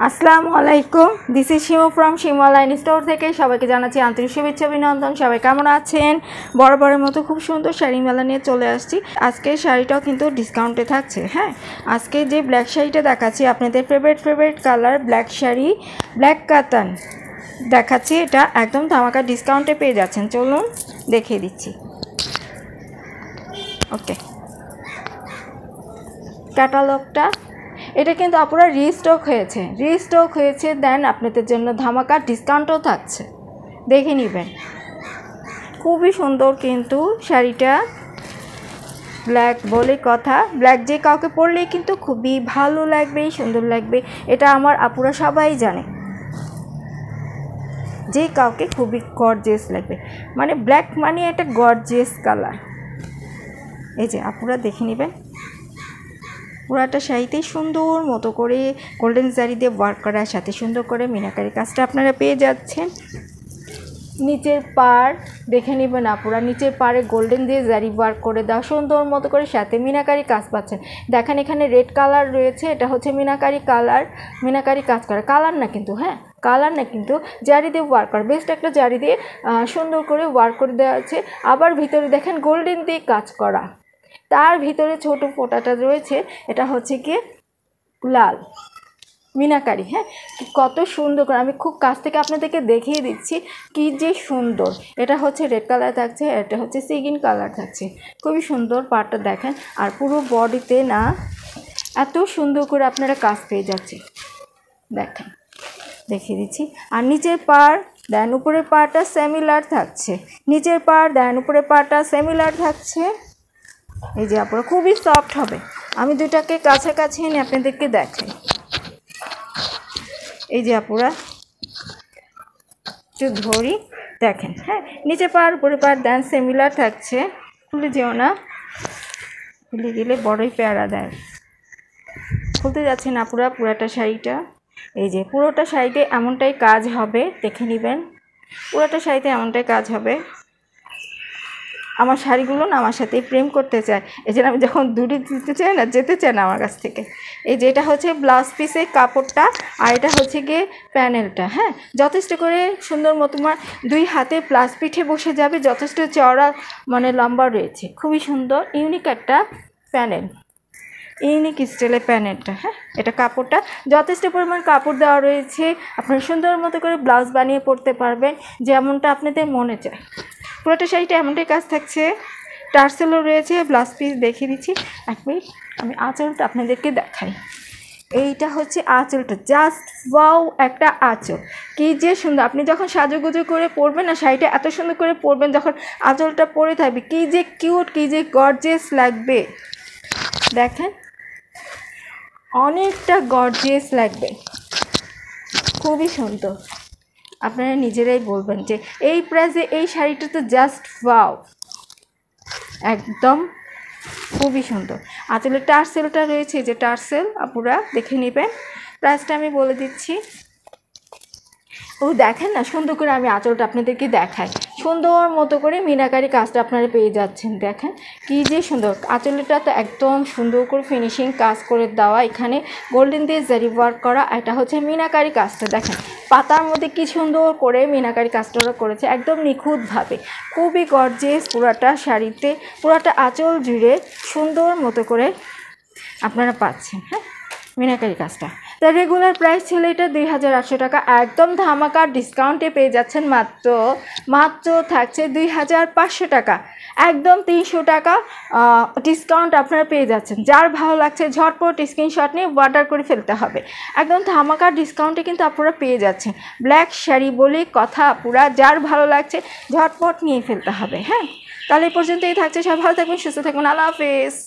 আসসালামু আলাইকুম, this is Shimu from Shimu online store থেকে সবাইকে জানাচ্ছি আন্তরিক শুভেচ্ছা অভিনন্দন। সবাই কেমন আছেন? বরাবরের মতো খুব সুন্দর শাড়ি মেলা নিয়ে চলে আসছি। আজকের শাড়িটাও কিন্তু ডিসকাউন্টে থাকছে। হ্যাঁ, আজকে যে ব্ল্যাক শাড়িটা দেখাচ্ছি আপনাদের favourite colour black sari, black কাতান দেখাচ্ছি। এটা একদম ধামাকা ডিসকাউন্টে পেয়ে যাচ্ছেন। চলুন দেখিয়ে দিচ্ছি। ওকে, ক্যাটালগটা এটা কিন্তু আপনারা রিস্টক হয়েছে দেন আপনাদের জন্য ধামাকা ডিসকাউন্টও থাকছে, দেখে নেবেন। খুবই সুন্দর কিন্তু শাড়িটা, ব্ল্যাক বলে কথা, ব্ল্যাক যে কাউকে পরলেই কিন্তু খুবই ভালো লাগবে, সুন্দর লাগবে। এটা আমার আপুরা সবাই জানে, যে কাউকে খুবই গর্জিয়াস লাগবে। মানে ব্ল্যাক মানে একটা গর্জিয়াস কালার। এই যে আপুরা দেখে নেবেন, পুরাটা শাড়িতে সুন্দর মতো করে গোল্ডেন জারি দিয়ে ওয়ার্ক করার সাথে সুন্দর করে মিনাকারি কাজটা আপনারা পেয়ে যাচ্ছেন। নিচের পাড় দেখে নেবেন আপুরা, নিচের পাড়ে গোল্ডেন দিয়ে জারি ওয়ার্ক করে দেওয়া সুন্দর মতো করে, সাথে মিনাকারি কাজ পাচ্ছেন। দেখেন এখানে রেড কালার রয়েছে, এটা হচ্ছে মিনাকারি কাজ করা। কালার না কিন্তু, হ্যাঁ কালার না কিন্তু, জারি দিয়ে ওয়ার্ক করা, বেস্ট একটা জারি দিয়ে সুন্দর করে ওয়ার্ক করে দেওয়া আছে। আবার ভিতরে দেখেন গোল্ডেন দিয়ে কাজ করা, তার ভিতরে ছোট ফোঁটাটা রয়েছে, এটা হচ্ছে কি লাল মিনাকারি। হ্যাঁ, কত সুন্দর করে আমি খুব কাছ থেকে আপনাদেরকে দেখিয়ে দিচ্ছি কি যে সুন্দর। এটা হচ্ছে রেড কালার থাকছে, এটা হচ্ছে সিগিন কালার থাকছে, খুবই সুন্দর। পাড়টা দেখেন, আর পুরো বডিতে না এত সুন্দর করে আপনারা কাজ পেয়ে যাচ্ছে। দেখেন দেখিয়ে দিচ্ছি। আর নিচের পাড় দেন উপরের পাড়টা সিমিলার থাকছে, নিচের পাড় দেন উপরের পাড়টা সিমিলার থাকছে। এই যে আপনারা খুবই সফট হবে। আমি দুটাকে কাছাকাছি এনে আপনাদেরকে দেখাই। এই যে আপুরা একটু ধরি, দেখেন। হ্যাঁ, নিচে পাড় উপরে পাড় দেন সিমিলার থাকছে। খুলে যেও না, খুলে গেলে বড়ই প্যারা দেয়। খুলতে যাচ্ছেন আপুরা পুরাটা শাড়িটা। এই যে পুরোটা শাড়িতে এমনটাই কাজ হবে, দেখে নেবেন। পুরোটা শাড়িতে এমনটাই কাজ হবে। আমার শাড়িগুলো না আমার সাথে প্রেম করতে চায়, এই জন্য আমি যখন দূরে দিতে চাই না, যেতে চায় না আমার কাছ থেকে। এই যে এটা হচ্ছে ব্লাউজ পিসের কাপড়টা, আর এটা হচ্ছে গিয়ে প্যানেলটা। হ্যাঁ, যথেষ্ট করে সুন্দর মতো তোমার দুই হাতে প্লাস পিঠে বসে যাবে, যথেষ্ট চওড়া মানে লম্বা রয়েছে, খুবই সুন্দর ইউনিক একটা প্যানেল, ইউনিক স্টাইলের প্যানেলটা। হ্যাঁ, এটা কাপড়টা যথেষ্ট পরিমাণ কাপড় দেওয়া রয়েছে, আপনারা সুন্দর মতো করে ব্লাউজ বানিয়ে পরতে পারবেন যেমনটা আপনাদের মনে চায়। পুরোটা শাড়িটা এমনটাই কাজ থাকছে, টার্সেলও রয়েছে। ব্লাউজ পিস দেখিয়ে দিচ্ছি এক মিনিট, আমি আঁচলটা আপনাদেরকে দেখাই। এইটা হচ্ছে আঁচলটা, জাস্ট ওয়াও একটা আঁচল, কি যে সুন্দর। আপনি যখন সাজুগুজু করে পরবেন না, শাড়িটা এত সুন্দর করে পরবেন, যখন আঁচলটা পরে থাকবে কি যে কিউট, কি যে গর্জিয়াস লাগবে। দেখেন অনেকটা গর্জিয়াস লাগবে, খুবই সুন্দর। আপনারা নিজেরাই বলবেন যে এই প্রাইসে এই শাড়িটা তো জাস্ট ওয়াও, একদম খুবই সুন্দর। আঁচলের টার্সেলটা রয়েছে, যে টার্সেল আপুরা দেখে নেবেন। প্রাইসটা আমি বলে দিচ্ছি। ও দেখেন না, সুন্দর করে আমি আঁচলটা আপনাদেরকে দেখাই, সুন্দর মতো করে মিনাকারি কাজটা আপনারা পেয়ে যাচ্ছেন। দেখেন কি যে সুন্দর, আঁচলটা তো একদম সুন্দর করে ফিনিশিং কাজ করে দেওয়া, এখানে গোল্ডেন দিয়ে জারি ওয়ার্ক করা। এটা হচ্ছে মিনাকারি কাজটা, দেখেন পাতার মধ্যে কি সুন্দর করে মিনাকারি কাজটা করেছে, একদম নিখুঁতভাবে, খুবই গর্জিয়াস। পুরাটা শাড়িতে পুরাটা আঁচল জুড়ে সুন্দর মতো করে আপনারা পাচ্ছেন। হ্যাঁ, মিনাকারি কাজটা। তার রেগুলার প্রাইস ছিল এটা 2800 টাকা, একদম ধামাকা ডিসকাউন্টে পেয়ে যাচ্ছেন। মাত্র থাকছে 2500 টাকা, একদম 300 টাকা ডিসকাউন্ট আপনারা পেয়ে যাচ্ছেন। যার ভালো লাগছে ঝটপট স্ক্রিনশট নিয়ে অর্ডার করে ফেলতে হবে। একদম ধামাকা ডিসকাউন্টে কিন্তু আপনারা পেয়ে যাচ্ছেন ব্ল্যাক শাড়ি বলে কথা আপুরা, যার ভালো লাগছে ঝটপট নিয়ে ফেলতে হবে। হ্যাঁ, তাহলে এই পর্যন্তই থাকছে। সবাই ভালো থাকবেন, সুস্থ থাকবেন, আল্লাহ হাফেজ।